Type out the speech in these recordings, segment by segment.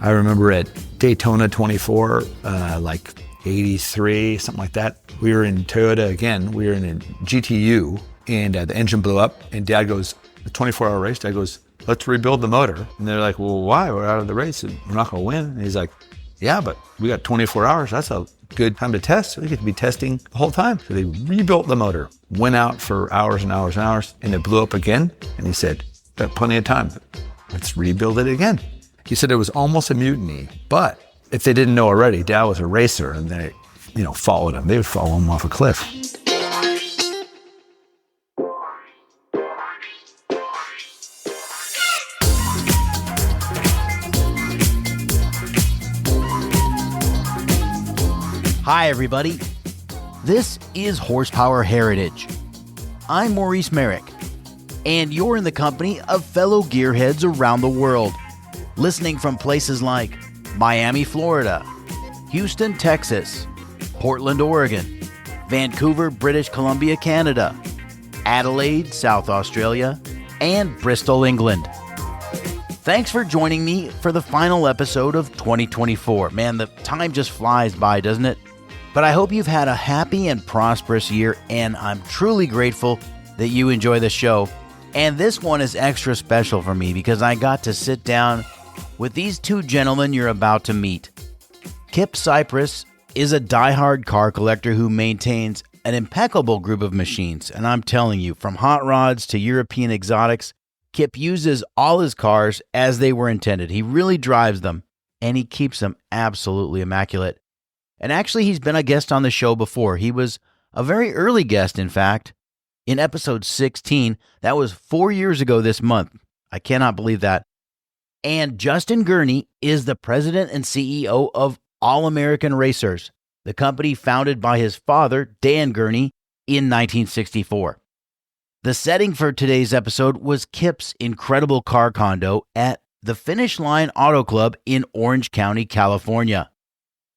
I remember at Daytona 24, like 83, something like that. We were in Toyota again. We were in a GTU, and the engine blew up. And Dad goes, the 24-hour race, Dad goes, let's rebuild the motor. And they're like, well, why? We're out of the race and we're not going to win. And he's like, yeah, but we got 24 hours. That's a good time to test. We get to be testing the whole time. So they rebuilt the motor, went out for hours and hours and hours, and it blew up again. And he said, got plenty of time. Let's rebuild it again. He said it was almost a mutiny, but if they didn't know already, Dad was a racer and they, followed him. They would follow him off a cliff. Hi, everybody. This is Horsepower Heritage. I'm Maurice Merrick, and you're in the company of fellow gearheads around the world, listening from places like Miami, Florida, Houston, Texas, Portland, Oregon, Vancouver, British Columbia, Canada, Adelaide, South Australia, and Bristol, England. Thanks for joining me for the final episode of 2024. Man, the time just flies by, doesn't it? But I hope you've had a happy and prosperous year, and I'm truly grateful that you enjoy the show. And this one is extra special for me because I got to sit down with these two gentlemen you're about to meet. Kip Cyprus is a diehard car collector who maintains an impeccable group of machines. And I'm telling you, from hot rods to European exotics, Kip uses all his cars as they were intended. He really drives them, and he keeps them absolutely immaculate. And actually, he's been a guest on the show before. He was a very early guest, in fact, in episode 16. That was 4 years ago this month. I cannot believe that. And Sexton Gurney is the president and CEO of All American Racers, the company founded by his father, Dan Gurney, in 1964. The setting for today's episode was Kip's incredible car condo at the Finish Line Auto Club in Orange County, California,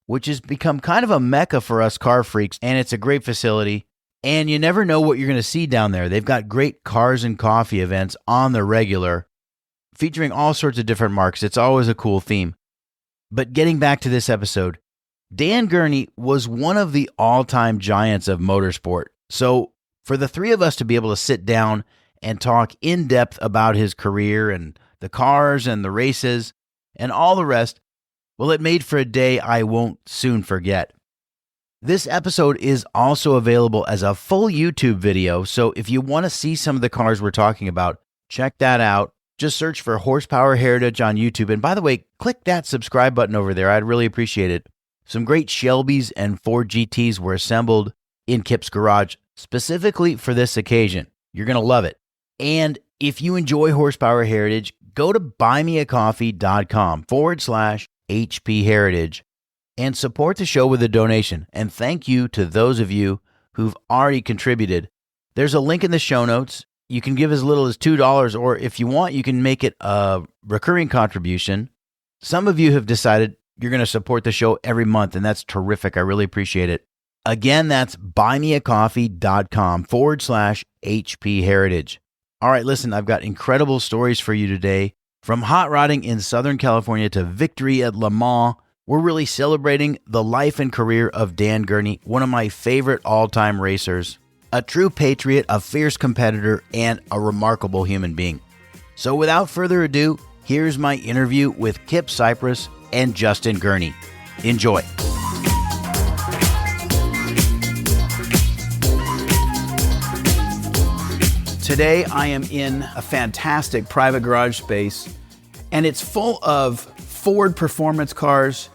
which has become kind of a mecca for us car freaks, and it's a great facility, and you never know what you're going to see down there. They've got great cars and coffee events on the regular, featuring all sorts of different marques. It's always a cool theme. But getting back to this episode, Dan Gurney was one of the all-time giants of motorsport. So for the three of us to be able to sit down and talk in depth about his career and the cars and the races and all the rest, well, it made for a day I won't soon forget. This episode is also available as a full YouTube video, so if you want to see some of the cars we're talking about, check that out. Just search for Horsepower Heritage on YouTube. And by the way, click that subscribe button over there. I'd really appreciate it. Some great Shelbys and Ford GTs were assembled in Kip's garage specifically for this occasion. You're going to love it. And if you enjoy Horsepower Heritage, go to buymeacoffee.com/HP Heritage and support the show with a donation. And thank you to those of you who've already contributed. There's a link in the show notes. You can give as little as $2, or if you want, you can make it a recurring contribution. Some of you have decided you're going to support the show every month, and that's terrific. I really appreciate it. Again, that's buymeacoffee.com/HP Heritage. All right, listen, I've got incredible stories for you today. From hot rodding in Southern California to victory at Le Mans, we're really celebrating the life and career of Dan Gurney, one of my favorite all-time racers, a true patriot, a fierce competitor, and a remarkable human being. So without further ado, here's my interview with Kip Cyprus and Sexton Gurney. Enjoy. Today, I am in a fantastic private garage space, and it's full of Ford performance cars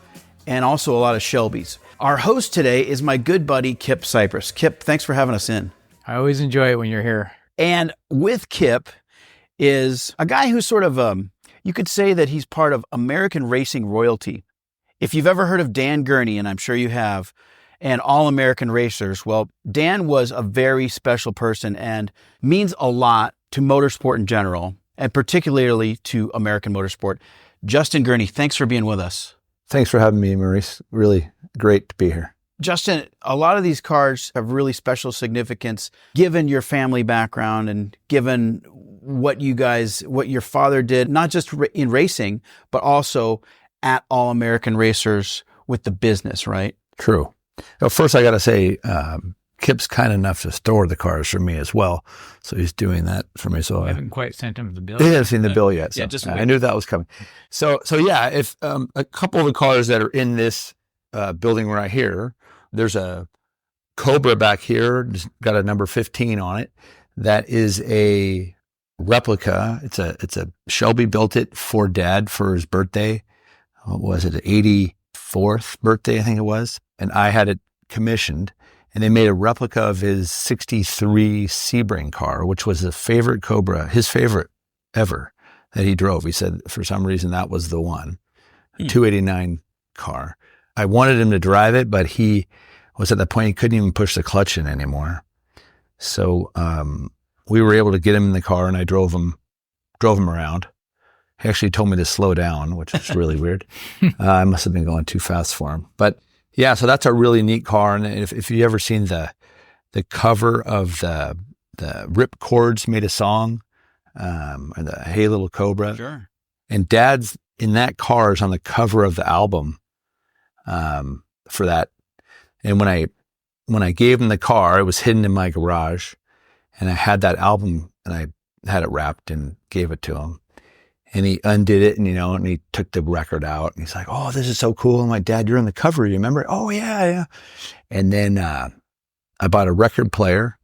and also a lot of Shelbys. Our host today is my good buddy, Kip Cyprus. Kip, thanks for having us in. I always enjoy it when you're here. And with Kip is a guy who's sort of, you could say that he's part of American racing royalty. If you've ever heard of Dan Gurney, and I'm sure you have, and All American Racers, well, Dan was a very special person and means a lot to motorsport in general, and particularly to American motorsport. Sexton Gurney, thanks for being with us. Thanks for having me, Maurice. Really great to be here. Sexton, a lot of these cars have really special significance given your family background and given what your father did, not just in racing, but also at All-American Racers with the business, right? True. Well, first, I got to say, Kip's kind enough to store the cars for me as well. So he's doing that for me. So I haven't quite sent him the bill. He hasn't seen the bill yet. So yeah, just I knew that was coming. So yeah, if a couple of the cars that are in this building right here, there's a Cobra back here, it's got a number 15 on it. That is a replica. It's a Shelby built it for Dad for his birthday. What was it? 84th birthday, I think it was. And I had it commissioned. And they made a replica of his 63 Sebring car, which was a favorite Cobra, his favorite ever that he drove. He said for some reason that was the one, 289 car. I wanted him to drive it, but he was at the point he couldn't even push the clutch in anymore. So we were able to get him in the car, and I drove him around. He actually told me to slow down, which is really weird. I must have been going too fast for him, but. Yeah, so that's a really neat car, and if you ever seen the cover of the Rip Chords made a song, or the Hey Little Cobra, sure. And Dad's in that car is on the cover of the album, for that. And when I gave him the car, it was hidden in my garage, and I had that album and I had it wrapped and gave it to him. And he undid it, and he took the record out, and he's like, "Oh, this is so cool!" I'm like, "Dad, you're on the cover. You remember?" "Oh yeah." And then I bought a record player,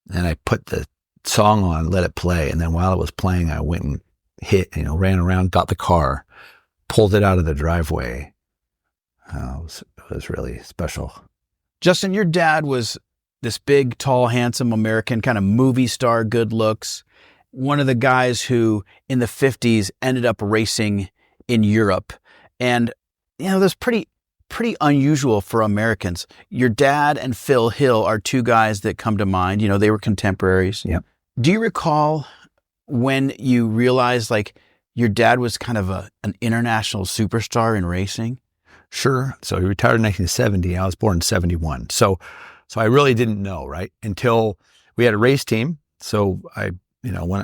and I put the song on, let it play, and then while it was playing, I went and ran around, got the car, pulled it out of the driveway. It was really special. Justin, your dad was this big, tall, handsome American, kind of movie star, good looks. One of the guys who in the 50s ended up racing in Europe. And, that's pretty unusual for Americans. Your dad and Phil Hill are two guys that come to mind. They were contemporaries. Yep. Do you recall when you realized your dad was kind of an international superstar in racing? Sure. So he retired in 1970. I was born in 71. So I really didn't know, right? Until we had a race team. So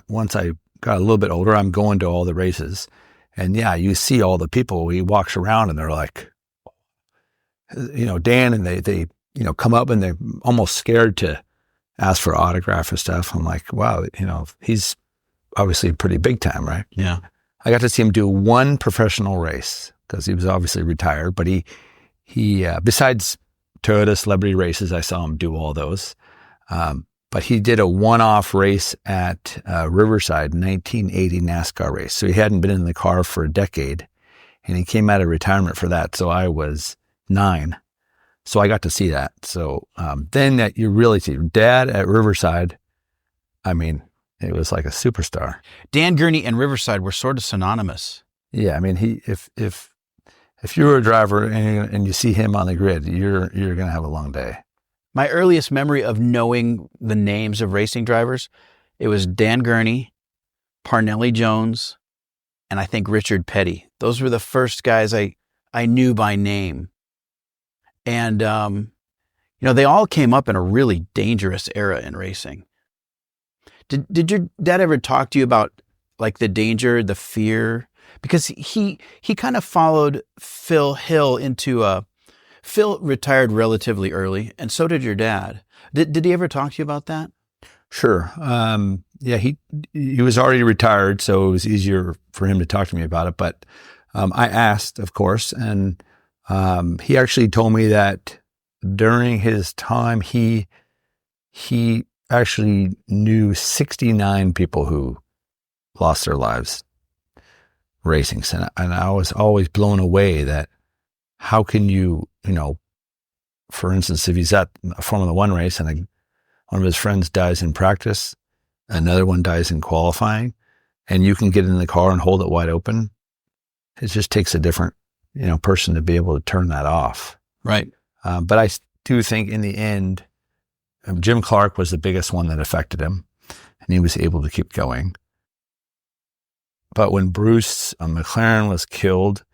once I got a little bit older, I'm going to all the races, and yeah, you see all the people. He walks around, and they're like, Dan, and they come up, and they're almost scared to ask for autograph and stuff. I'm like, wow, he's obviously pretty big time, right? Yeah. I got to see him do one professional race because he was obviously retired, but he besides Toyota celebrity races, I saw him do all those. But he did a one-off race at Riverside, 1980 NASCAR race. So he hadn't been in the car for a decade, and he came out of retirement for that. So I was 9. So I got to see that. So then that you really see Dad at Riverside. I mean, it was like a superstar. Dan Gurney and Riverside were sort of synonymous. Yeah, I mean, if you're a driver and you see him on the grid, you're going to have a long day. My earliest memory of knowing the names of racing drivers, it was Dan Gurney, Parnelli Jones, and I think Richard Petty. Those were the first guys I knew by name. And, they all came up in a really dangerous era in racing. Did your dad ever talk to you about the danger, the fear? Because he kind of followed Phil Hill into Phil retired relatively early, and so did your dad. Did he ever talk to you about that? Sure. Yeah, he was already retired, so it was easier for him to talk to me about it. But I asked, of course, and he actually told me that during his time, he actually knew 69 people who lost their lives racing. And I was always blown away that how can you, for instance, if he's at a Formula One race and one of his friends dies in practice, another one dies in qualifying, and you can get in the car and hold it wide open, it just takes a different, person to be able to turn that off. Right. But I do think in the end, Jim Clark was the biggest one that affected him, and he was able to keep going. But when Bruce McLaren was killed,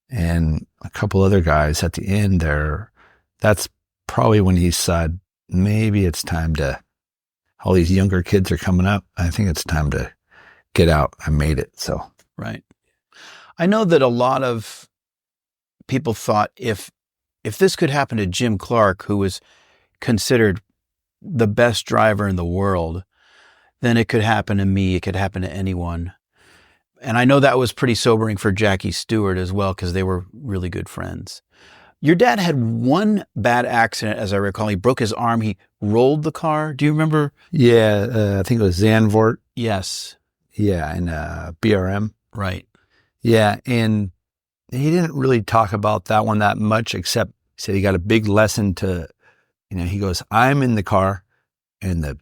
and a couple other guys at the end there, that's probably when he said, maybe it's time to, all these younger kids are coming up. I think it's time to get out. I made it. So. Right. I know that a lot of people thought if this could happen to Jim Clark, who was considered the best driver in the world, then it could happen to me. It could happen to anyone. And I know that was pretty sobering for Jackie Stewart as well, because they were really good friends. Your dad had one bad accident, as I recall. He broke his arm. He rolled the car. Do you remember? Yeah, I think it was Zandvoort. Yes. Yeah, and BRM. Right. Yeah, and he didn't really talk about that one that much, except he said he got a big lesson to, he goes, I'm in the car, and the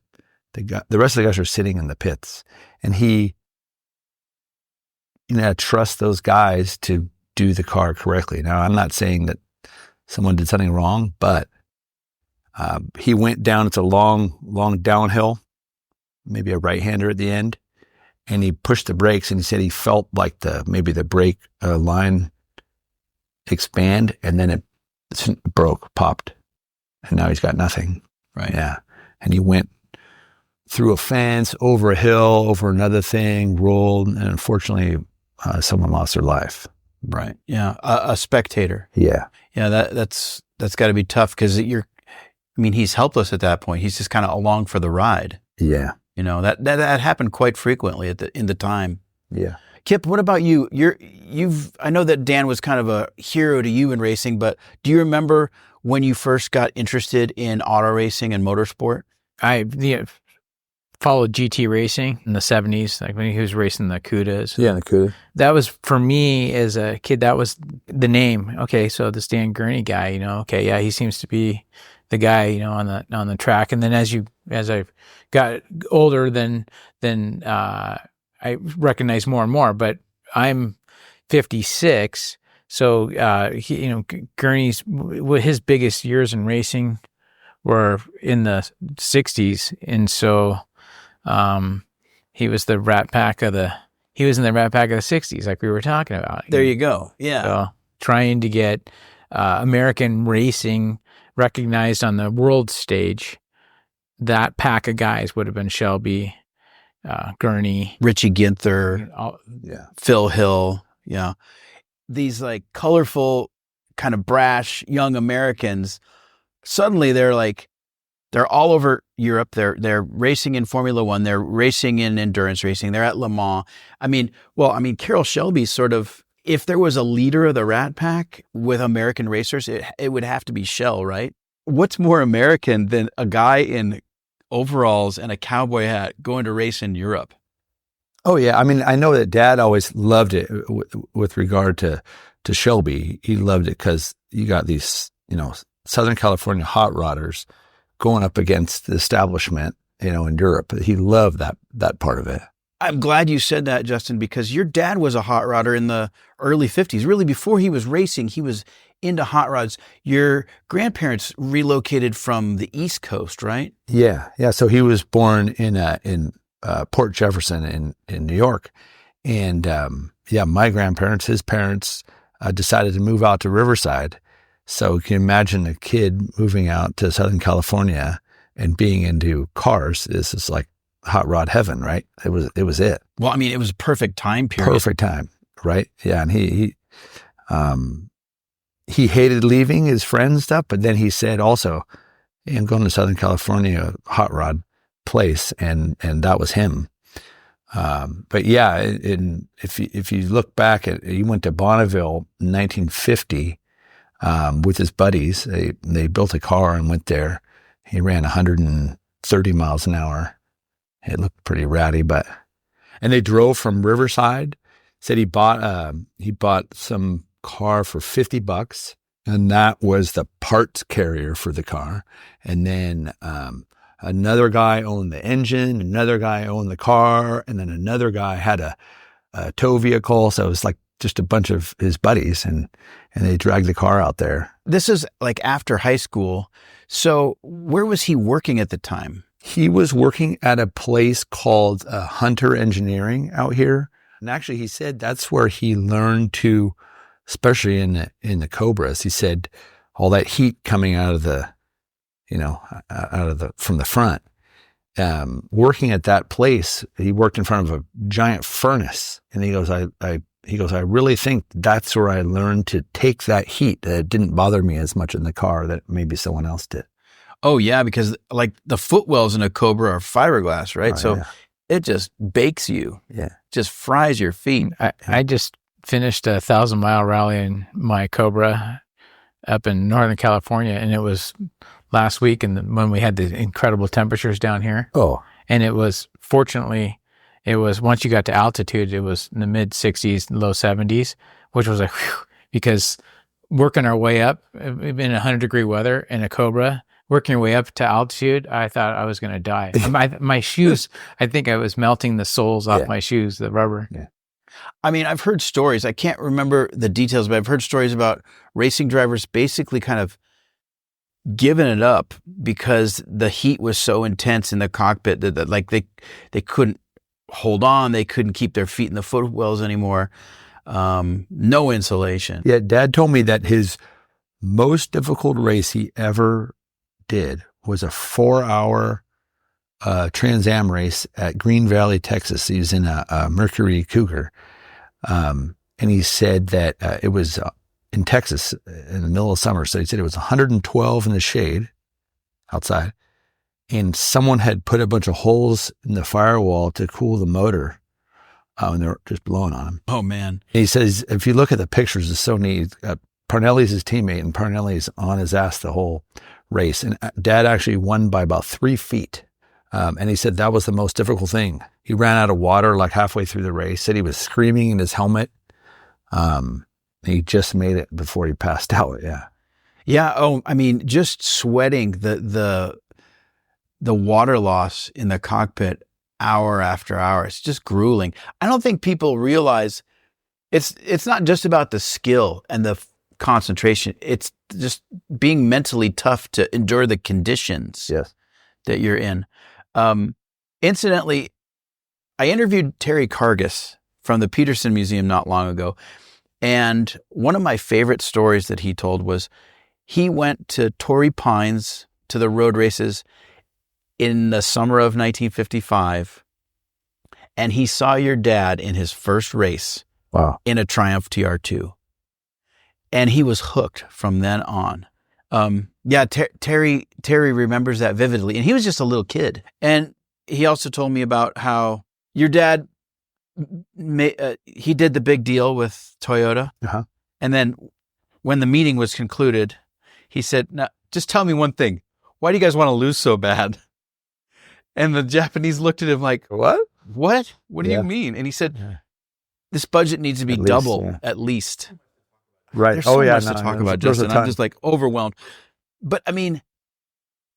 rest of the guys are sitting in the pits. And he, trust those guys to do the car correctly. Now, I'm not saying that someone did something wrong, but he went down. It's a long, long downhill, maybe a right-hander at the end, and he pushed the brakes, and he said he felt like maybe the brake line expand, and then it broke, popped, and now he's got nothing. Right. Yeah. And he went through a fence, over a hill, over another thing, rolled, and unfortunately, someone lost their life. Right. Yeah. A spectator. Yeah. Yeah. That's got to be tough, because he's helpless at that point. He's just kind of along for the ride. Yeah. That happened quite frequently in the time. Yeah. Kip, what about you? I know that Dan was kind of a hero to you in racing, but do you remember when you first got interested in auto racing and motorsport? I followed GT racing in the 70s, like when he was racing the Cudas. Yeah, the Cuda. That was, for me as a kid, that was the name. Okay, so this Dan Gurney guy, okay, yeah, he seems to be the guy, on the track. And then as I got older, then I recognized more and more. But I'm 56, so Gurney's, his biggest years in racing were in the 60s, and so he was in the Rat Pack of the 60s, like we were talking about. There you go. Yeah. So trying to get American racing recognized on the world stage, that pack of guys would have been Shelby, Gurney, Richie Ginther, Phil Hill. Yeah. These like colorful, kind of brash young Americans, suddenly they're all over Europe. They're racing in Formula One. They're racing in endurance racing. They're at Le Mans. Carroll Shelby sort of, if there was a leader of the Rat Pack with American racers, it would have to be Shell, right? What's more American than a guy in overalls and a cowboy hat going to race in Europe? Oh, yeah. I know that Dad always loved it with regard to Shelby. He loved it because you got these, Southern California hot rodders going up against the establishment, in Europe. He loved that part of it. I'm glad you said that, Justin, because your dad was a hot rodder in the early 50s. Really, before he was racing, he was into hot rods. Your grandparents relocated from the East Coast, right? Yeah. Yeah. So he was born in Port Jefferson in New York. And my grandparents, his parents, decided to move out to Riverside. So you can imagine a kid moving out to Southern California and being into cars. This is like hot rod heaven, right? It was it. Well, it was a perfect time period. Perfect time, right? Yeah. And he hated leaving his friends stuff, but then he said also, hey, I'm going to Southern California hot rod place. And that was him. But yeah, if you look back he went to Bonneville in 1950, with his buddies. They built a car and went there. He ran 130 miles an hour. It looked pretty ratty, and they drove from Riverside. Said he bought some car for $50, and that was the parts carrier for the car. And then another guy owned the engine, another guy owned the car, and then another guy had a tow vehicle. So it was like just a bunch of his buddies, and they dragged the car out there. This is like after high school. So where was he working at the time? He was working at a place called Hunter Engineering out here. And actually, he said that's where he learned to, especially in the Cobras, he said all that heat coming out of from the front. working at that place, he worked in front of a giant furnace, and he goes, I really think that's where I learned to take that heat. That it didn't bother me as much in the car that maybe someone else did. Oh yeah, because like the footwells in a Cobra are fiberglass, right? Oh, so yeah. it just bakes you. Yeah. Just fries your feet. I just finished a 1,000-mile rally in my Cobra up in Northern California, and it was last week, and when we had the incredible temperatures down here. Oh, and it was, fortunately, it was, once you got to altitude, it was in the mid 60s, low 70s, which was because working our way up in 100-degree weather in a Cobra, working your way up to altitude, I thought I was going to die. My shoes, I think I was melting the soles off my shoes, the rubber. Yeah. I mean, I've heard stories. I can't remember the details, but I've heard stories about racing drivers basically kind of giving it up because the heat was so intense in the cockpit that like they couldn't hold on. They couldn't keep their feet in the footwells anymore. No insulation. Yeah, Dad told me that his most difficult race he ever did was a 4-hour Trans Am race at Green Valley, Texas. He was in a Mercury Cougar. And he said that it was in Texas in the middle of summer. So he said it was 112 in the shade outside. And someone had put a bunch of holes in the firewall to cool the motor. And they were just blowing on him. Oh, man. And he says, if you look at the pictures, it's so neat. Parnelli's his teammate, and Parnelli's on his ass the whole race. And Dad actually won by about 3 feet. And he said that was the most difficult thing. He ran out of water like halfway through the race. Said he was screaming in his helmet. He just made it before he passed out. Yeah. Yeah. Oh, I mean, just sweating the water loss in the cockpit hour after hour. It's just grueling. I don't think people realize it's not just about the skill and the concentration. It's just being mentally tough to endure the conditions that you're in. Incidentally, I interviewed Terry Cargis from the Peterson Museum not long ago. And one of my favorite stories that he told was he went to Torrey Pines to the road races in the summer of 1955. And he saw your dad in his first race in a Triumph TR2. And he was hooked from then on. Terry remembers that vividly. And he was just a little kid. And he also told me about how your dad, he did the big deal with Toyota. Uh-huh. And then when the meeting was concluded, he said, now, just tell me one thing. Why do you guys want to lose so bad? And the Japanese looked at him like, What? What do you mean? And he said, this budget needs to be double at least. Right. There's so much to talk about, Justin. I'm just like overwhelmed. But I mean,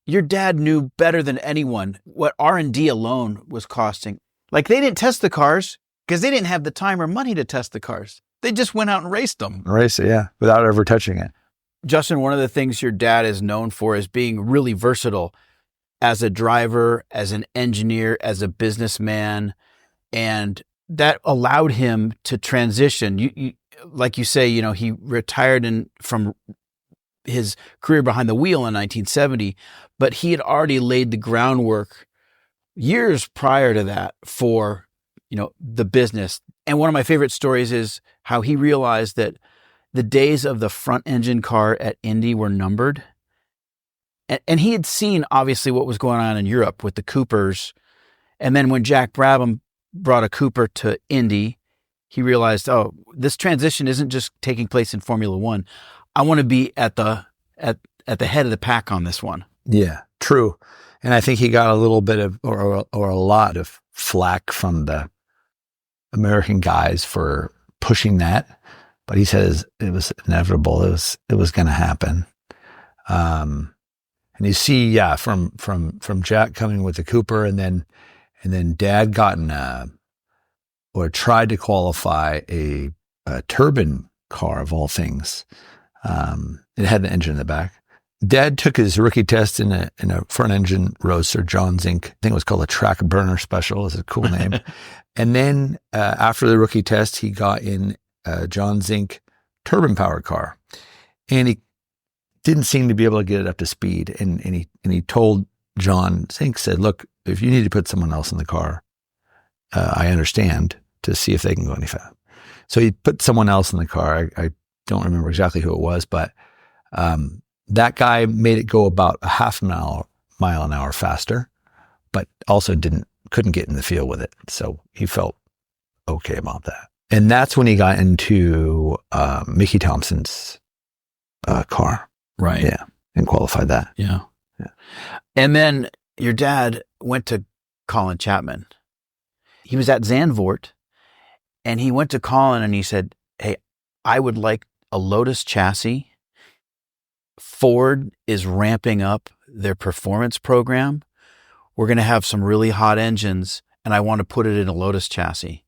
your dad knew better than anyone what R&D alone was costing. Like they didn't test the cars because they didn't have the time or money to test the cars. They just went out and raced them. Without ever touching it. Justin, one of the things your dad is known for is being really versatile as a driver, as an engineer, as a businessman. And that allowed him to transition. You like you say, you know, he retired from his career behind the wheel in 1970, but he had already laid the groundwork years prior to that for, you know, the business. And one of my favorite stories is how he realized that the days of the front engine car at Indy were numbered. And he had seen obviously what was going on in Europe with the Coopers. And then when Jack Brabham brought a Cooper to Indy, he realized, oh, this transition isn't just taking place in Formula One. I want to be at the head of the pack on this one. Yeah, true. And I think he got a little bit of, or a lot of flack from the American guys for pushing that. But he says it was inevitable. It was going to happen. And you see, from Jack coming with the Cooper, and then Dad got or tried to qualify a turbine car of all things. It had an engine in the back. Dad took his rookie test in a front engine Roadster, John Zink. I think it was called a Track Burner Special. It's a cool name. And then after the rookie test, he got in a John Zink turbine powered car, and he didn't seem to be able to get it up to speed. And he told John Zink said, look, if you need to put someone else in the car, I understand, to see if they can go any faster. So he put someone else in the car. I don't remember exactly who it was, but that guy made it go about a half mile an hour faster, but also couldn't get in the field with it. So he felt okay about that. And that's when he got into Mickey Thompson's car. Right. Yeah. And qualified that. Yeah. And then your dad went to Colin Chapman. He was at Zandvoort, and he went to Colin and he said, hey, I would like a Lotus chassis. Ford is ramping up their performance program. We're going to have some really hot engines, and I want to put it in a Lotus chassis.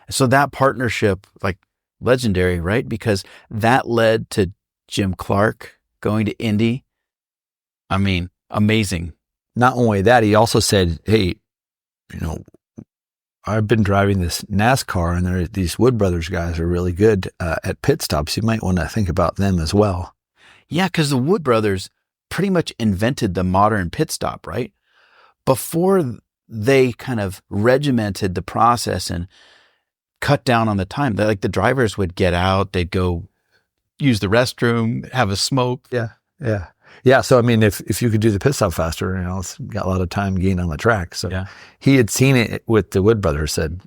So that partnership, like, legendary, right? Because that led to Jim Clark going to Indy. I mean, amazing. Not only that, he also said, hey, I've been driving this NASCAR, and these Wood Brothers guys are really good at pit stops. You might want to think about them as well. Yeah, because the Wood Brothers pretty much invented the modern pit stop, right? Before they kind of regimented the process and cut down on the time, the drivers would get out, they'd go use the restroom, have a smoke. Yeah. So, I mean, if you could do the pit stop faster, it's got a lot of time gained on the track. So yeah. He had seen it with the Wood Brothers, said,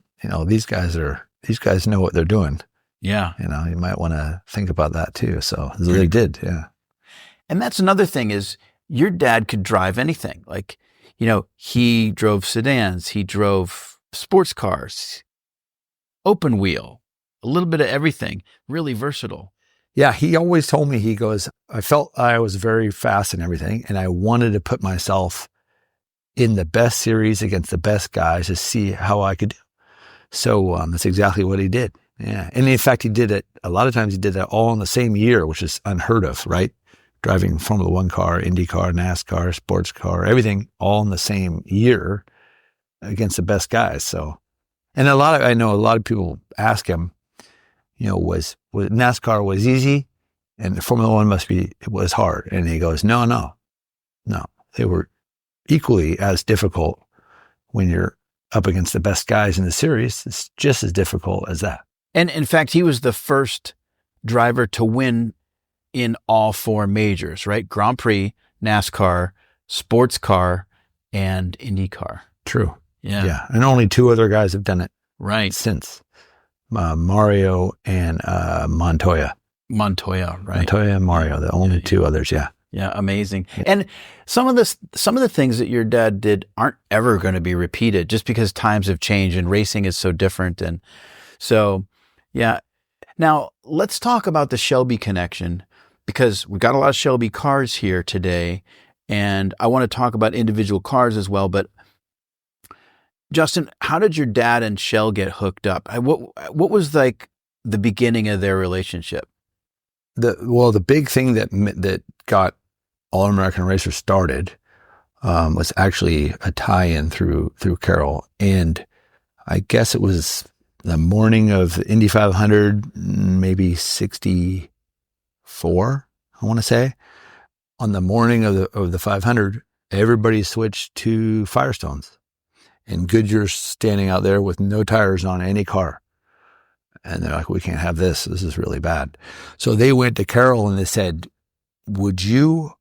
these guys know what they're doing. Yeah. You might want to think about that too. So they did. Yeah. And that's another thing is your dad could drive anything. Like, he drove sedans, he drove sports cars, open wheel, a little bit of everything, really versatile. Yeah, he always told me, he goes, I felt I was very fast and everything, and I wanted to put myself in the best series against the best guys to see how I could do. So that's exactly what he did. Yeah. And in fact, he did it, a lot of times he did that all in the same year, which is unheard of, right? Driving Formula One car, Indy car, NASCAR, sports car, everything all in the same year against the best guys. So, and I know a lot of people ask him, was NASCAR was easy and the Formula One it was hard. And he goes, no. They were equally as difficult when you're up against the best guys in the series. It's just as difficult as that. And in fact, he was the first driver to win in all four majors, right? Grand Prix, NASCAR, sports car, and IndyCar. True. Yeah. And only two other guys have done it. Right. Since. Mario and Montoya. Montoya, right? Montoya and Mario, the only two others. Yeah. Yeah, amazing. Yeah. And some of the things that your dad did aren't ever going to be repeated, just because times have changed and racing is so different. And so, yeah. Now let's talk about the Shelby connection, because we've got a lot of Shelby cars here today, and I want to talk about individual cars as well. But Justin, how did your dad and Shell get hooked up? What was like the beginning of their relationship? The big thing that got All American Racer started was actually a tie-in through Carroll, and I guess it was the morning of the Indy 500, maybe 64, I want to say. On the morning of the 500, everybody switched to Firestones. And Goodyear's standing out there with no tires on any car. And they're like, we can't have this. This is really bad. So they went to Carroll and they said, would you,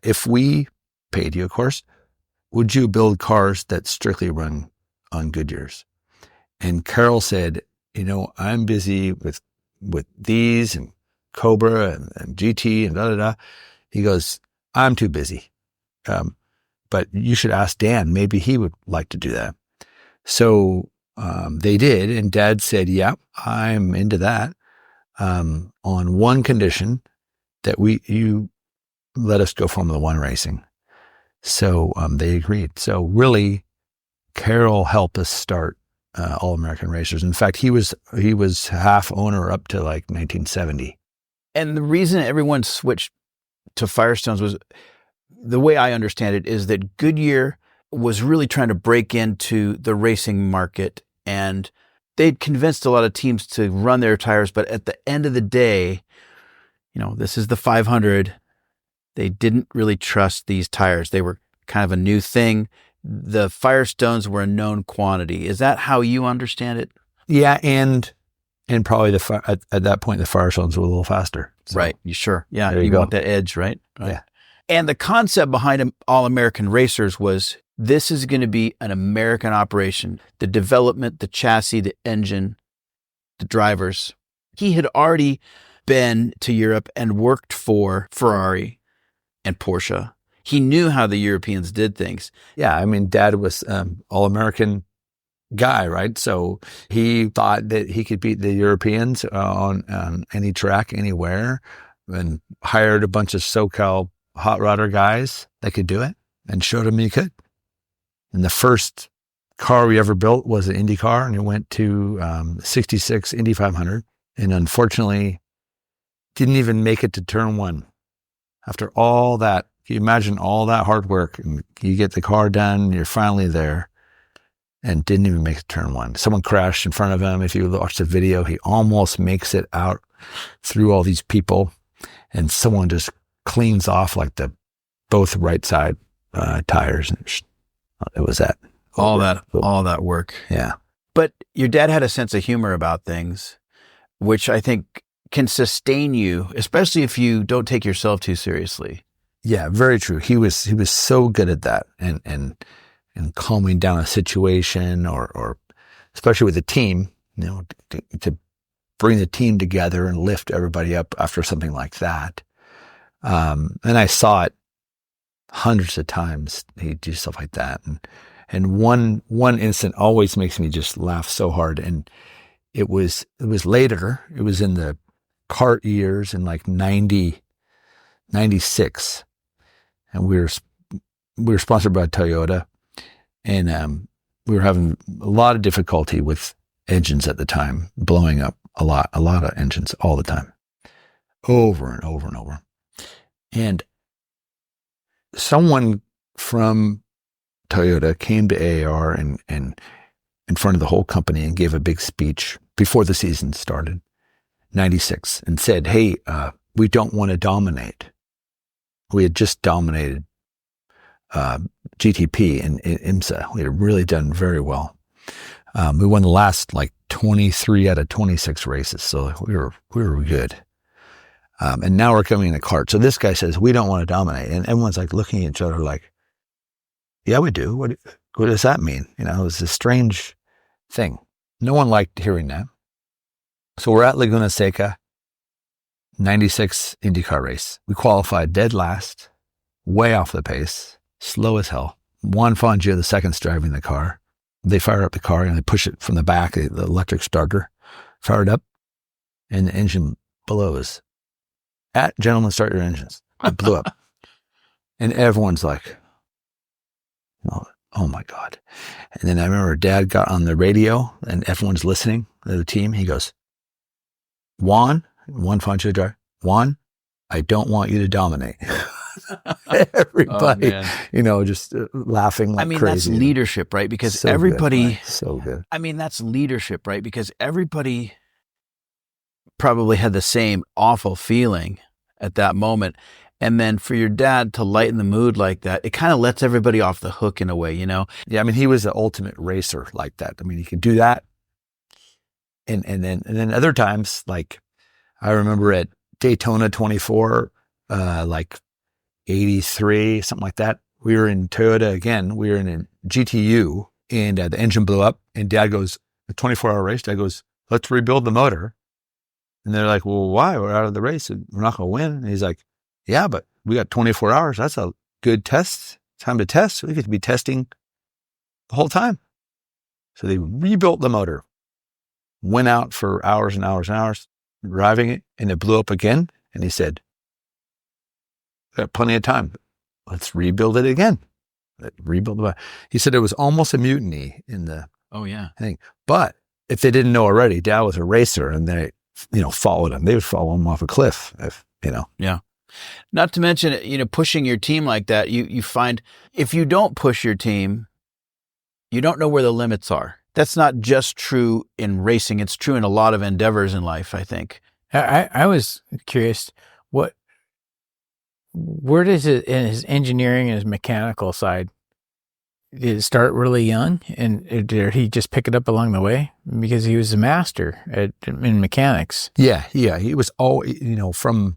if we paid you, of course, would you build cars that strictly run on Goodyear's? And Carroll said, I'm busy with these and Cobra and GT and da-da-da. He goes, I'm too busy. But you should ask Dan. Maybe he would like to do that. So they did, and Dad said, yeah, I'm into that, on one condition, that you let us go Formula One racing. So they agreed. So really, Carroll helped us start All American Racers. In fact, he was half owner up to like 1970. And the reason everyone switched to Firestones was, the way I understand it, is that Goodyear was really trying to break into the racing market, and they'd convinced a lot of teams to run their tires. But at the end of the day, this is the 500. they didn't really trust these tires. They were kind of a new thing. The Firestones were a known quantity. Is that how you understand it? Yeah, and probably at that point the Firestones were a little faster. So, right. You sure? Yeah. There you go. Want that edge, right? Yeah. And the concept behind All-American Racers was this is going to be an American operation. The development, the chassis, the engine, the drivers. He had already been to Europe and worked for Ferrari and Porsche. He knew how the Europeans did things. Yeah, I mean, Dad was All-American guy, right? So he thought that he could beat the Europeans on any track, anywhere, and hired a bunch of SoCal hot rodder guys that could do it and showed him he could. And the first car we ever built was an Indy car, and it went to 66 Indy 500, and unfortunately didn't even make it to turn one. After all that, can you imagine all that hard work, and you get the car done, you're finally there, and didn't even make it to turn one. Someone crashed in front of him. If you watch the video, he almost makes it out through all these people, and someone just cleans off like both right side tires, and it was that. All that work. Yeah. But your dad had a sense of humor about things, which I think can sustain you, especially if you don't take yourself too seriously. Yeah, very true. He was so good at that, and calming down a situation, or especially with a team, to bring the team together and lift everybody up after something like that. And I saw it hundreds of times. He'd do stuff like that, and one incident always makes me just laugh so hard. And it was later. It was in the kart years in like 90, 96. And we were sponsored by Toyota, and we were having a lot of difficulty with engines at the time, blowing up a lot of engines all the time, over and over and over. And someone from Toyota came to AAR and in front of the whole company and gave a big speech before the season started, 96, and said, "Hey, we don't want to dominate. We had just dominated GTP and IMSA. We had really done very well. We won the last like 23 out of 26 races, so we were good. And now we're coming in a kart. So this guy says, we don't want to dominate. And everyone's like looking at each other like, yeah, we do. What does that mean? It was a strange thing. No one liked hearing that. So we're at Laguna Seca, 96 IndyCar race. We qualified dead last, way off the pace, slow as hell. Juan Fangio, the second's driving the car. They fire up the car and they push it from the back, the electric starter, fire it up, and the engine blows. Gentlemen, start your engines. It blew up. And everyone's like, oh my God. And then I remember Dad got on the radio and everyone's listening to the team. He goes, Juan Fangio driver, Juan, I don't want you to dominate. Everybody, just laughing like crazy. That's leadership, right? Because so everybody, good, right? So good. That's leadership, right? Because everybody probably had the same awful feeling at that moment. And then for your dad to lighten the mood like that, it kind of lets everybody off the hook in a way, Yeah, he was the ultimate racer like that. He could do that. And then other times, like I remember at Daytona 24, like 83, something like that. We were in Toyota again. We were in a GTU, and the engine blew up. And Dad goes, a 24-hour race. Dad goes, let's rebuild the motor. And they're like, well, why? We're out of the race. And we're not going to win. And he's like, yeah, but we got 24 hours. That's a good time to test. We get to be testing the whole time. So they rebuilt the motor, went out for hours and hours and hours driving it, and it blew up again. And he said, got plenty of time. Let's rebuild it again. He said it was almost a mutiny in the thing. But if they didn't know already, Dad was a racer, and they, followed him. They would follow him off a cliff. Yeah. Not to mention, pushing your team like that, you find if you don't push your team, you don't know where the limits are. That's not just true in racing. It's true in a lot of endeavors in life, I think. I was curious, where does it in his engineering and his mechanical side? Did it start really young, and did he just pick it up along the way because he was a master in mechanics? Yeah. He was all, from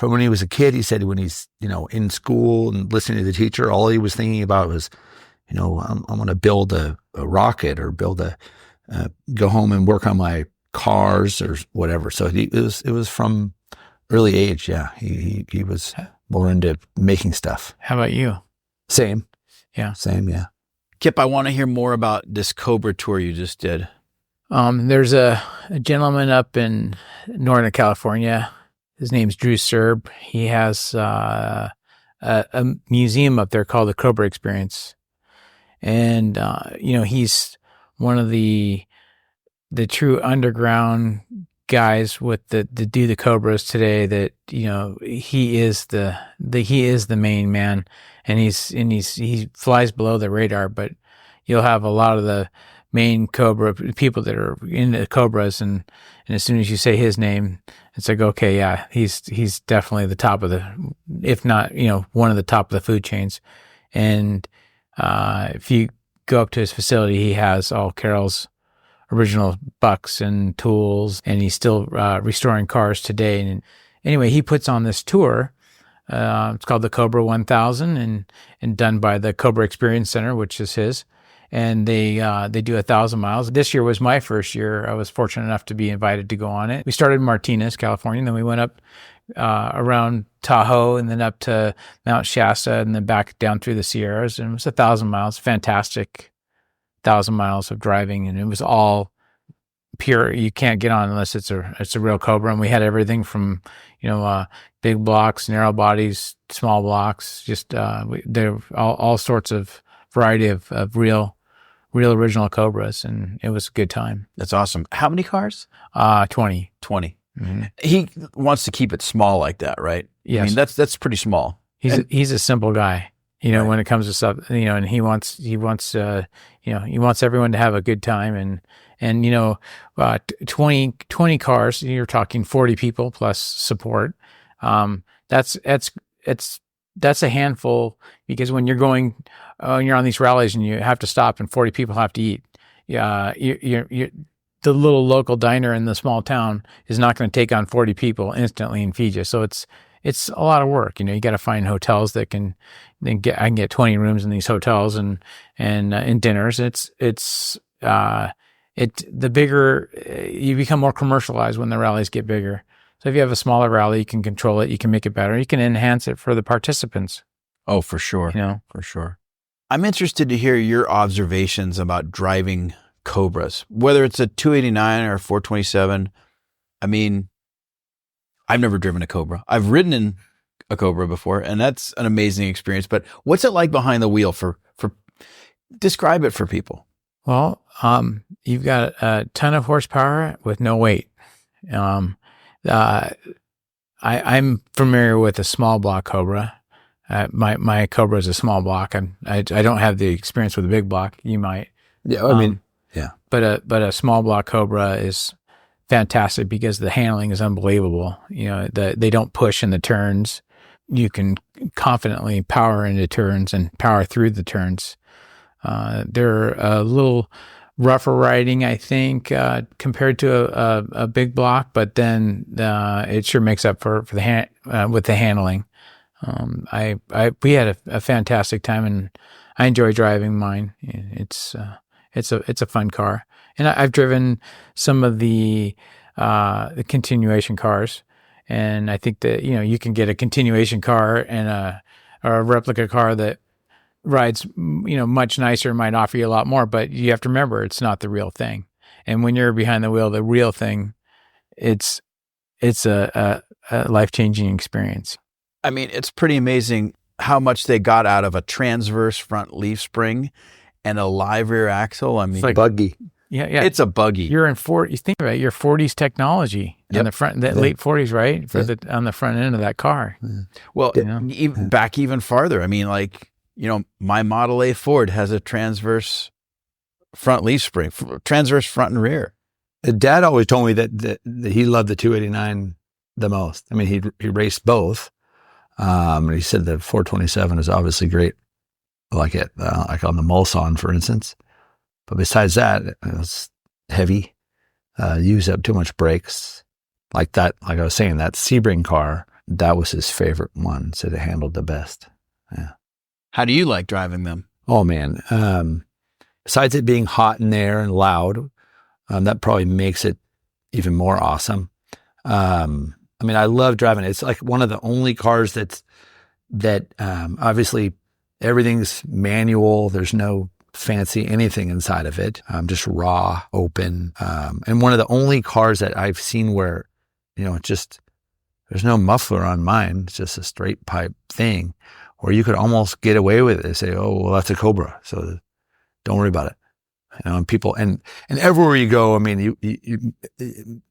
when he was a kid. He said when he's in school and listening to the teacher, all he was thinking about was, I'm going to build a rocket or go home and work on my cars or whatever. So it was from early age. Yeah, he was more into making stuff. How about you? Same. Yeah. Same. Yeah. Kip, I want to hear more about this Cobra tour you just did. There's a gentleman up in Northern California. His name's Drew Serb. He has a museum up there called the Cobra Experience. And, he's one of the true underground guys with the do the Cobras today that, he is the main man, and he flies below the radar, but you'll have a lot of the main Cobra people that are into Cobras. And as soon as you say his name, it's like, okay, yeah, he's definitely the top of if not, one of the top of the food chains. And, if you go up to his facility, he has all Carroll's original bucks and tools, and he's still restoring cars today. And anyway, he puts on this tour. It's called the Cobra 1000 and done by the Cobra Experience Center, which is his. And they do 1,000 miles. This year was my first year. I was fortunate enough to be invited to go on it. We started in Martinez, California, and then we went up around Tahoe and then up to Mount Shasta and then back down through the Sierras. And it was 1,000 miles, fantastic 1,000 miles of driving. And it was all pure. You can't get on unless it's a real Cobra. And we had everything from, big blocks, narrow bodies, small blocks, just, there all sorts of variety of real original Cobras. And it was a good time. That's awesome. How many cars? 20. 20. Mm-hmm. He wants to keep it small like that, right? Yes. I mean, that's pretty small. He's a simple guy, right. When it comes to stuff, and he wants everyone to have a good time, and 20 cars, you're talking 40 people plus support. That's a handful, because when you're going, you're on these rallies and you have to stop and 40 people have to eat. Yeah. The little local diner in the small town is not going to take on 40 people instantly and feed you. So it's a lot of work. You got to find hotels that I can get 20 rooms in these hotels and dinners. The bigger you become more commercialized when the rallies get bigger. So if you have a smaller rally, you can control it. You can make it better. You can enhance it for the participants. Oh, for sure. For sure. I'm interested to hear your observations about driving Cobras, whether it's a 289 or a 427. I mean, I've never driven a Cobra. I've ridden in a Cobra before, and that's an amazing experience. But what's it like behind the wheel for describe it for people? Well, you've got a ton of horsepower with no weight. I'm familiar with a small block Cobra. My Cobra is a small block. I don't have the experience with a big block. You might. Yeah, I mean, yeah. But a small block Cobra is fantastic because the handling is unbelievable. They don't push in the turns. You can confidently power into turns and power through the turns. They're a little rougher riding, I think, compared to a big block, but then it sure makes up for the with the handling. We had a fantastic time, and I enjoy driving mine. It's a fun car, and I've driven some of the continuation cars, and I think that you can get a continuation car and a replica car that rides much nicer, might offer you a lot more, but you have to remember it's not the real thing. And when you're behind the wheel, the real thing, it's a life-changing experience. I mean, it's pretty amazing how much they got out of a transverse front leaf spring and a live rear axle. I mean, it's like buggy. Yeah. It's a buggy. You're in you think about it, your 40s technology in the front, late 40s, right? On the front end of that car. Yeah. Well, back even farther. I mean, my Model A Ford has a transverse front leaf spring, transverse front and rear. Dad always told me that he loved the 289 the most. I mean, he raced both. And he said the 427 is obviously great, like on the Mulsanne, for instance. But besides that, it was heavy, used up too much brakes. Like I was saying, that Sebring car, that was his favorite one. Said it handled the best. Yeah. How do you like driving them? Oh man. Besides it being hot in there and loud, that probably makes it even more awesome. I mean, I love driving it. It's like one of the only cars that obviously everything's manual. There's no fancy anything inside of it. Just raw, open. And one of the only cars that I've seen where, there's no muffler on mine. It's just a straight pipe thing where you could almost get away with it. They say, oh, well, that's a Cobra. So don't worry about it. And people, and everywhere you go, I mean,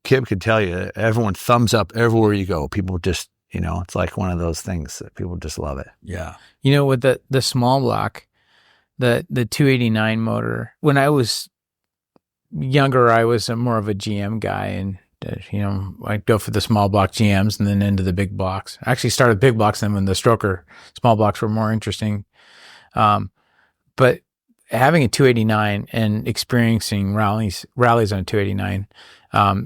Kip could tell you, everyone thumbs up everywhere you go. People just, it's like one of those things that people just love it. Yeah. With the small block, the 289 motor, when I was younger, I was more of a GM guy, and I'd go for the small block GMs and then into the big blocks. I actually started big blocks then when the stroker small blocks were more interesting. But having a 289 and experiencing rallies on a 289,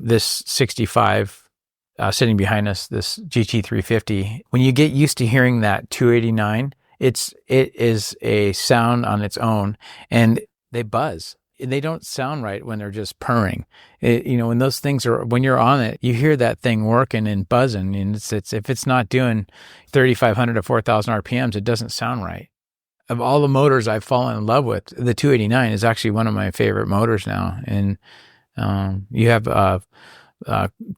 this 65 sitting behind us, this GT350, when you get used to hearing that 289, it is a sound on its own, and they buzz. They don't sound right when they're just purring. When those things when you're on it, you hear that thing working and buzzing, and it's if it's not doing 3,500 to 4,000 RPMs, it doesn't sound right. Of all the motors I've fallen in love with, the 289 is actually one of my favorite motors now. And you have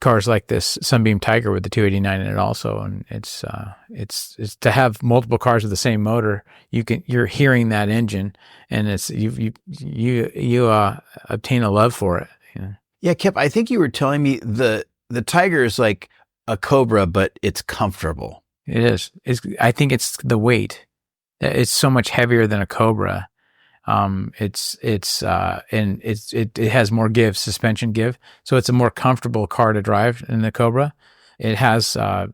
cars like this Sunbeam Tiger with the 289 in it also, and it's to have multiple cars with the same motor. You're hearing that engine, and it's you obtain a love for it. Yeah, Kip, I think you were telling me the Tiger is like a Cobra, but it's comfortable. It is. I think it's the weight. It's so much heavier than a Cobra. It has more suspension give. So it's a more comfortable car to drive than the Cobra. It has a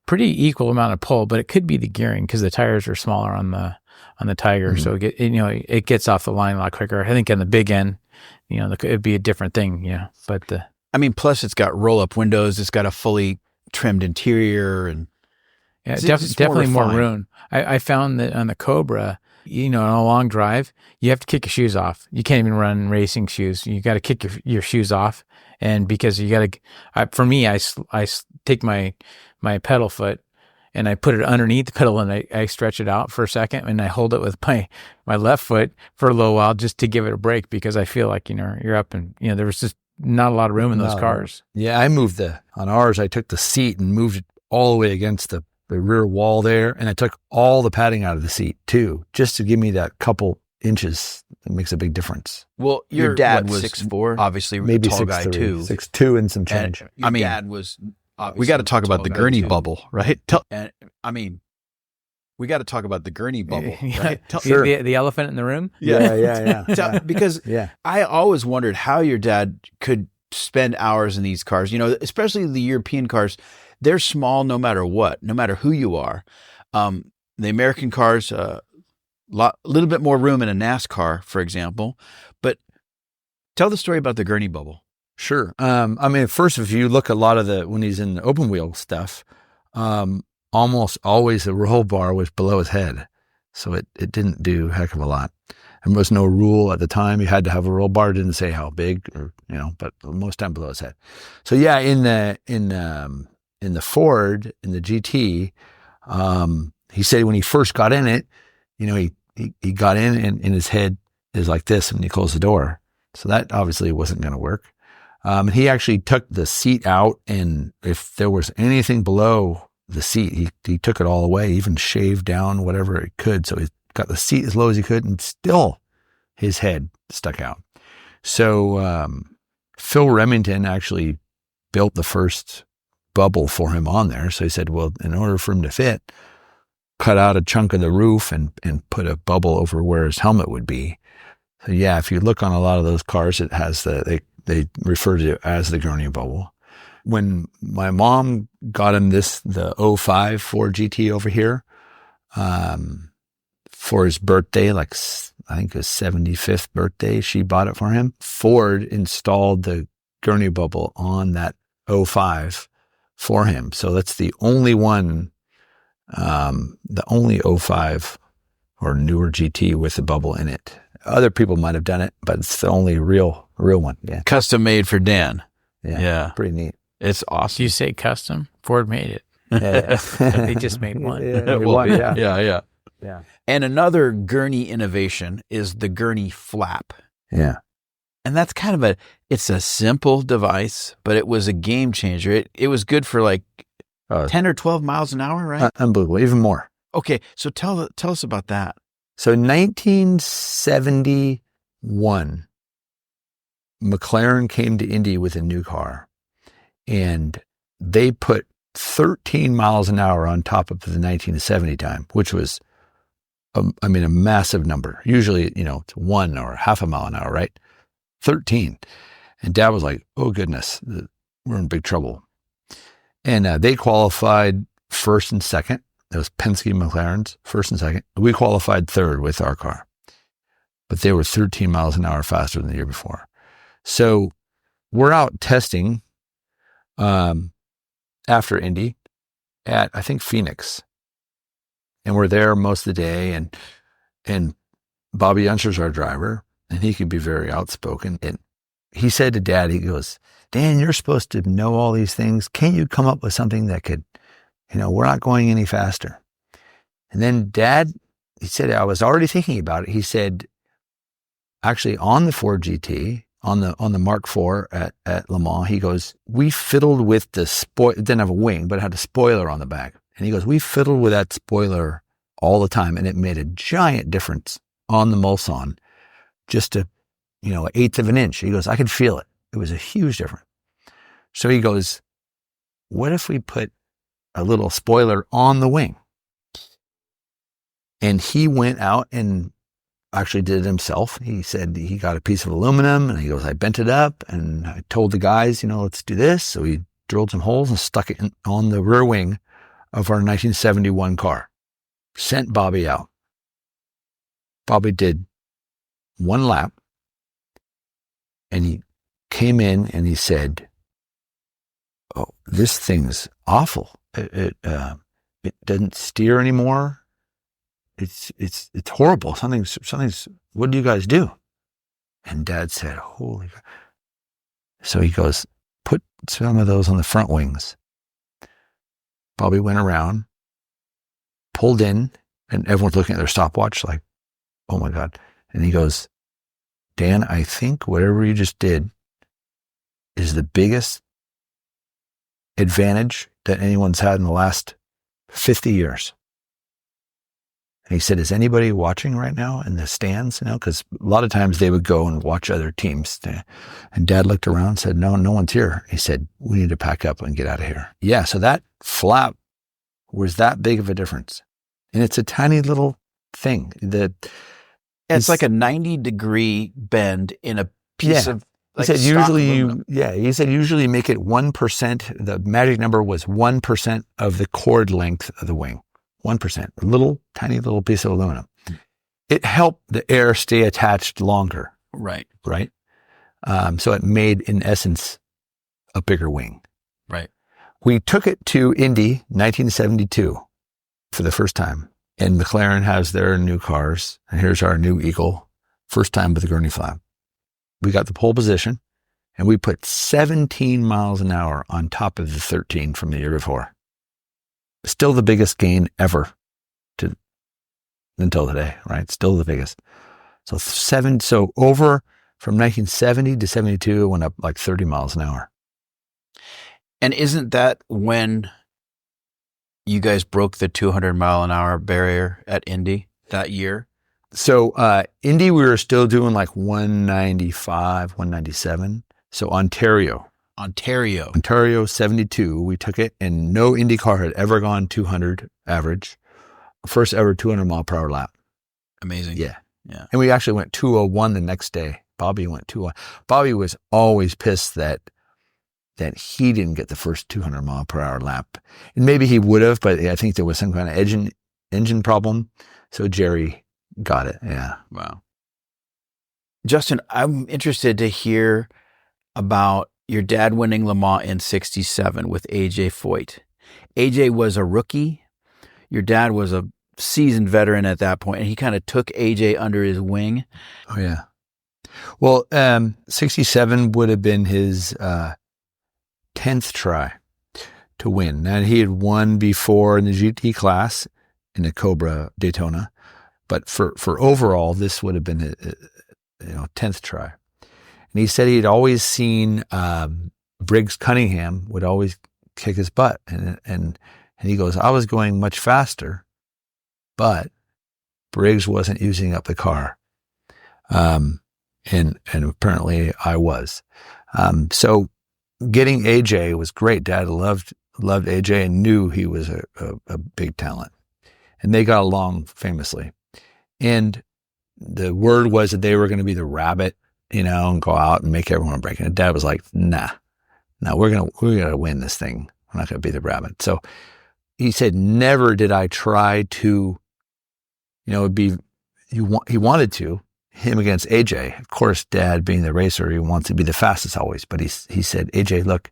pretty equal amount of pull, but it could be the gearing because the tires are smaller on the Tiger. Mm-hmm. So it gets off the line a lot quicker. I think on the big end, it'd be a different thing. Yeah. But plus it's got roll up windows. It's got a fully trimmed interior, and yeah, definitely more room. I found that on the Cobra, on a long drive, you have to kick your shoes off. You can't even run racing shoes. You got to kick your shoes off. And because you got to, for me, I take my pedal foot and I put it underneath the pedal and I stretch it out for a second and I hold it with my left foot for a little while just to give it a break, because I feel like, you're up and, there was just not a lot of room in those cars. Yeah. On ours, I took the seat and moved it all the way against the rear wall there, and I took all the padding out of the seat too, just to give me that couple inches. It makes a big difference. Well, your dad was 6'4", obviously maybe a tall 6'3", guy too. 6'2" and some change. Your dad was obviously. We got to talk about the Gurney bubble, right? We got to talk about the Gurney bubble, right? Sure. The elephant in the room. Yeah. Because I always wondered how your dad could spend hours in these cars. Especially the European cars. They're small no matter what, no matter who you are. The American cars, little bit more room in a NASCAR, for example. But tell the story about the Gurney bubble. Sure. First, if you look a lot of when he's in the open wheel stuff, almost always the roll bar was below his head. So it didn't do a heck of a lot. There was no rule at the time. You had to have a roll bar. It didn't say how big but most time below his head. So yeah, in the Ford, in the GT, he said when he first got in it, he got in and his head is like this when you close the door. So that obviously wasn't going to work. He actually took the seat out, and if there was anything below the seat, he took it all away, even shaved down whatever he could. So he got the seat as low as he could, and still his head stuck out. So Phil Remington actually built the first bubble for him on there. So he said, well, in order for him to fit, cut out a chunk of the roof and put a bubble over where his helmet would be. So yeah, if you look on a lot of those cars, it has they refer to it as the Gurney bubble. when my mom got him the 05 Ford GT over here, for his birthday, like I think his 75th birthday, she bought it for him. Ford installed the Gurney bubble on that 05 for him. So that's the only one, the only 05 or newer GT with the bubble in it. Other people might have done it, but it's the only real one. Yeah. Custom made for Dan. Yeah. Pretty neat. It's awesome. Do you say custom? Ford made it. Yeah. They just made one. Yeah. And another Gurney innovation is the Gurney flap. Yeah. And that's kind of it's a simple device, but it was a game changer. It was good for like 10 or 12 miles an hour, right? Unbelievable. Even more. Okay. So tell us about that. So 1971, McLaren came to Indy with a new car, and they put 13 miles an hour on top of the 1970 time, which was, a massive number. Usually, it's 1 or half a mile an hour, right? 13. And Dad was like, oh goodness, we're in big trouble. And they qualified first and second. That was Penske McLaren's first and second. We qualified third with our car, but they were 13 miles an hour faster than the year before. So we're out testing after Indy at, I think, Phoenix. And we're there most of the day. And Bobby Unser's our driver, and he can be very outspoken. And he said to Dad, he goes, Dan, you're supposed to know all these things. Can't you come up with something that could, we're not going any faster. And then Dad, he said, I was already thinking about it. He said, actually on the Ford GT, on the Mark IV at Le Mans, he goes, we fiddled with the it didn't have a wing, but it had a spoiler on the back. And he goes, we fiddled with that spoiler all the time, and it made a giant difference on the Mulsanne, just an 1/8 of an inch. He goes, I could feel it. It was a huge difference. So he goes, what if we put a little spoiler on the wing? And he went out and actually did it himself. He said he got a piece of aluminum, and he goes, I bent it up, and I told the guys, let's do this. So he drilled some holes and stuck it on the rear wing of our 1971 car. Sent Bobby out. Bobby did one lap, and he came in and he said, oh, this thing's awful. It doesn't steer anymore. It's horrible. Something's, what do you guys do? And Dad said, holy God. So he goes, put some of those on the front wings. Bobby went around, pulled in, and everyone's looking at their stopwatch like, oh my God. And he goes, Dan, I think whatever you just did is the biggest advantage that anyone's had in the last 50 years. And he said, is anybody watching right now in the stands? Because a lot of times they would go and watch other teams. And Dad looked around and said, no one's here. He said, we need to pack up and get out of here. Yeah, so that flap was that big of a difference. And it's a tiny little thing. It's like a 90-degree bend in a piece of he said usually make it 1%. The magic number was 1% of the cord length of the wing. 1%, a little tiny little piece of aluminum. It helped the air stay attached longer. Right. So it made, in essence, a bigger wing. Right. We took it to Indy 1972 for the first time, and McLaren has their new cars, and here's our new Eagle, first time with the Gurney flap. We got the pole position, and we put 17 miles an hour on top of the 13 from the year before. Still the biggest gain ever until today, right? Still the biggest. So over from 1970 to 72, it went up like 30 miles an hour. And isn't that when you guys broke the 200 mile an hour barrier at Indy that year? So Indy, we were still doing like 195, 197. So Ontario, 72, we took it, and no Indy car had ever gone 200 average. First ever 200 mile per hour lap. Amazing. Yeah. And we actually went 201 the next day. Bobby went 201. Bobby was always pissed that that he didn't get the first 200 mile per hour lap. And maybe he would have, but I think there was some kind of engine problem. So Jerry got it. Yeah. Wow. Justin, I'm interested to hear about your dad winning Le Mans in 67 with AJ Foyt. AJ was a rookie. Your dad was a seasoned veteran at that point, and he kind of took AJ under his wing. Oh, yeah. Well, 67 would have been his 10th try to win. Now, he had won before in the GT class in the Cobra Daytona, but for overall, this would have been his 10th try. And he said he'd always seen Briggs Cunningham would always kick his butt, and he goes, I was going much faster, but Briggs wasn't using up the car, and apparently I was. So getting AJ was great. Dad loved AJ and knew he was a big talent, and they got along famously. And the word was that they were going to be the rabbit, and go out and make everyone break. And Dad was like, nah, we're gonna win this thing. We're not going to be the rabbit. So he said, never did I try to, he wanted to, him against AJ. Of course, Dad being the racer, he wants to be the fastest always. But he said, AJ, look,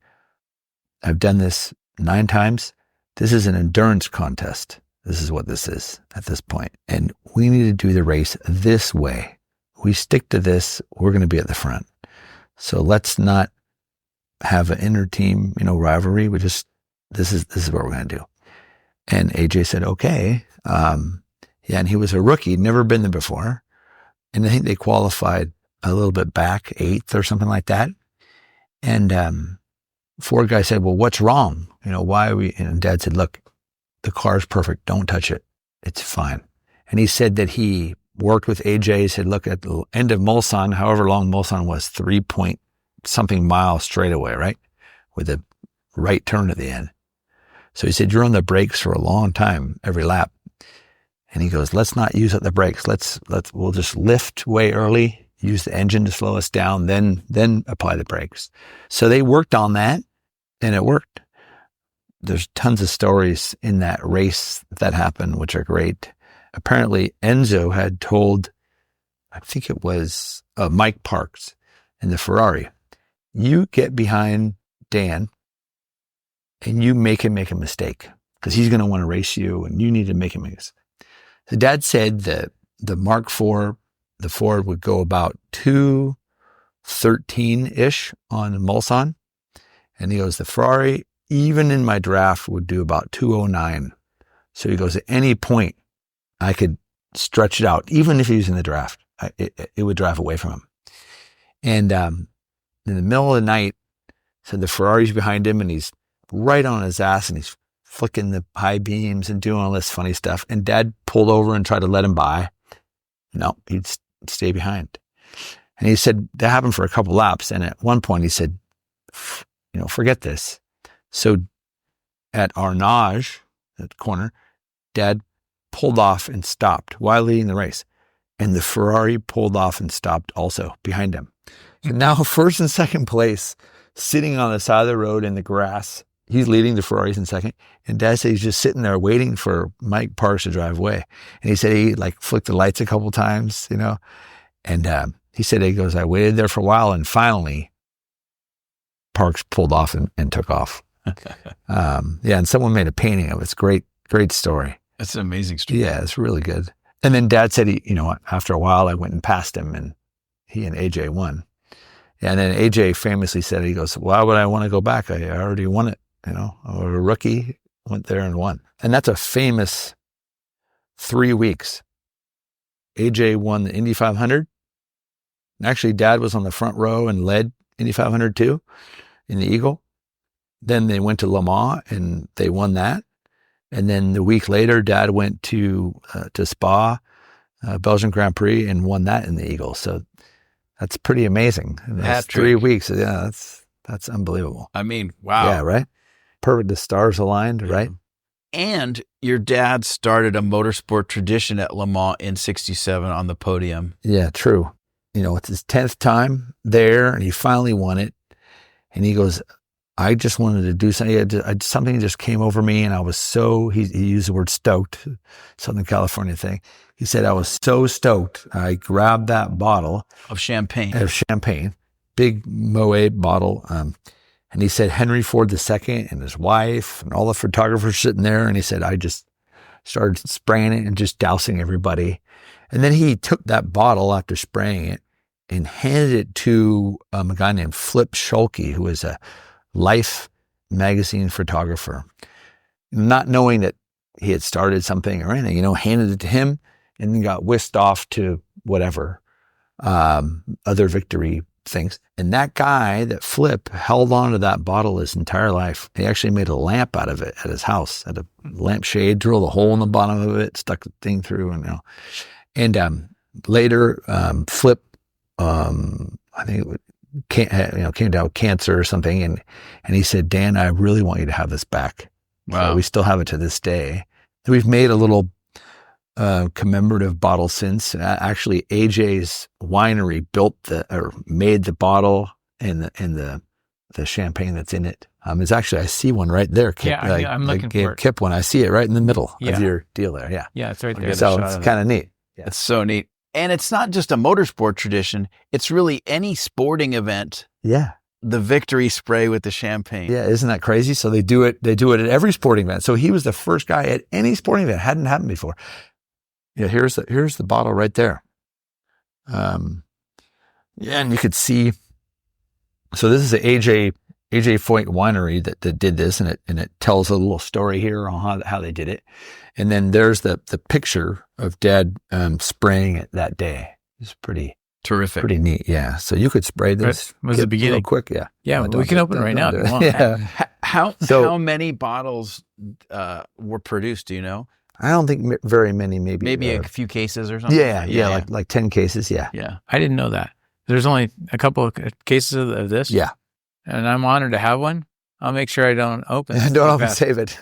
I've done this 9 times. This is an endurance contest. This is what this is at this point. And we need to do the race this way. We stick to this, we're going to be at the front. So let's not have an inner team, rivalry. We just, this is what we're going to do. And AJ said, okay. And he was a rookie, never been there before. And I think they qualified a little bit back, 8th or something like that. And Ford guy said, well, what's wrong? Why are we? And Dad said, look, the car's perfect. Don't touch it. It's fine. And he said that he worked with AJ. He said, look, at the end of Mulsanne, however long Mulsanne was, 3-point-something miles straight away, right? With a right turn at the end. So he said, you're on the brakes for a long time, every lap. And he goes, let's not use up the brakes. We'll just lift way early, use the engine to slow us down, then apply the brakes. So they worked on that, and it worked. There's tons of stories in that race that happened, which are great. Apparently, Enzo had told, I think it was Mike Parks in the Ferrari, you get behind Dan and you make him make a mistake because he's going to want to race you and you need to make him make this. So Dad said that the Mark IV, the Ford would go about 2:13-ish on Mulsanne. And he goes, the Ferrari, even in my draft, would do about 2:09. So he goes, at any point, I could stretch it out, even if he was in the draft. It would drive away from him. And in the middle of the night, so the Ferrari's behind him, and he's right on his ass, and he's flicking the high beams and doing all this funny stuff. And Dad pulled over and tried to let him by. No, he'd stay behind. And he said that happened for a couple laps. And at one point he said, forget this. So at Arnage, at the corner, Dad pulled off and stopped while leading the race. And the Ferrari pulled off and stopped also behind him. And now first and second place, sitting on the side of the road in the grass. He's leading, the Ferrari's in second. And Dad said he's just sitting there waiting for Mike Parks to drive away. And he said he flicked the lights a couple times, And he said, I waited there for a while, and finally Parks pulled off and took off. And someone made a painting of it. It's a great story. That's an amazing story. Yeah, it's really good. And then Dad said after a while I went and passed him, and he and AJ won. And then AJ famously said, he goes, why would I want to go back? I already won it. I was a rookie, went there and won. And that's a famous 3 weeks. AJ won the Indy 500. And actually, Dad was on the front row and led Indy 500 too in the Eagle. Then they went to Le Mans and they won that. And then the week later, Dad went to Spa, Belgian Grand Prix, and won that in the Eagle. So that's pretty amazing. That's 3 weeks. Yeah, that's unbelievable. I mean, wow. Yeah, right? Perfect. The stars aligned, right? And your dad started a motorsport tradition at Le Mans in 67 on the podium. Yeah, true. It's his 10th time there, and he finally won it. And he goes, I just wanted to do something. Something just came over me, and I was so, he used the word stoked, Southern California thing. He said, I was so stoked. I grabbed that bottle Of champagne. Big Moet bottle. And he said, Henry Ford II and his wife and all the photographers sitting there. And he said, I just started spraying it and just dousing everybody. And then he took that bottle after spraying it and handed it to a guy named Flip Schulke, who was a Life magazine photographer, not knowing that he had started something or anything, handed it to him and then got whisked off to whatever, other victory things. And that guy, that Flip, held on to that bottle his entire life. He actually made a lamp out of it at his house, had a lampshade, drilled a hole in the bottom of it, stuck the thing through, and later, Flip, I think it came down with cancer or something. And he said, Dan, I really want you to have this back. Wow. So we still have it to this day. And we've made a little commemorative bottle since. Actually, AJ's winery made the bottle and the champagne that's in it. It's actually, I see one right there. Kip, I'm looking for it. Kip one. I see it right in the middle of your deal there. Yeah. Yeah, it's right there. So it's kind of neat. Yeah. It's so neat. And it's not just a motorsport tradition. It's really any sporting event. Yeah. The victory spray with the champagne. Yeah. Isn't that crazy? So they do it at every sporting event. So he was the first guy at any sporting event. Hadn't happened before. Yeah. Here's the bottle right there. And you could see, so this is the AJ Foyt winery that did this, and it tells a little story here on how they did it. And then there's the picture of Dad spraying it that day. It's pretty terrific, pretty neat. Yeah. So you could spray this. Was the beginning real quick? Yeah. Yeah, we can open it right now if you want. Yeah. How many bottles were produced? Do you know? I don't think very many. Maybe a few cases or something. Yeah. Like 10 cases. Yeah. Yeah. I didn't know that. There's only a couple of cases of this. Yeah. And I'm honored to have one. I'll make sure I don't open it. Don't open, save it.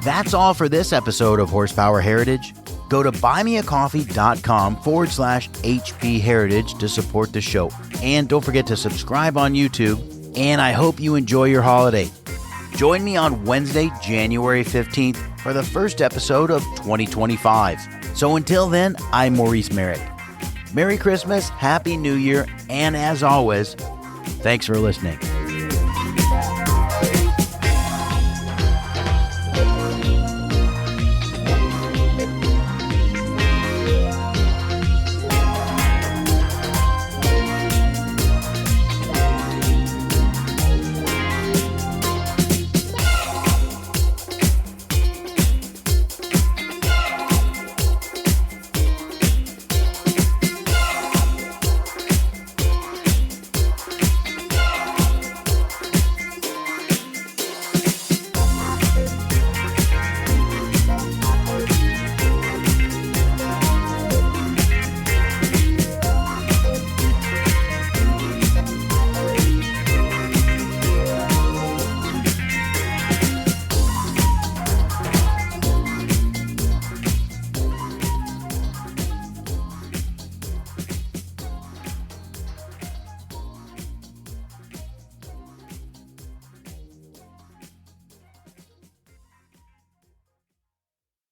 That's all for this episode of Horsepower Heritage. Go to buymeacoffee.com/HP Heritage to support the show. And don't forget to subscribe on YouTube. And I hope you enjoy your holiday. Join me on Wednesday, January 15th for the first episode of 2025. So until then, I'm Maurice Merrick. Merry Christmas, Happy New Year, and as always, thanks for listening.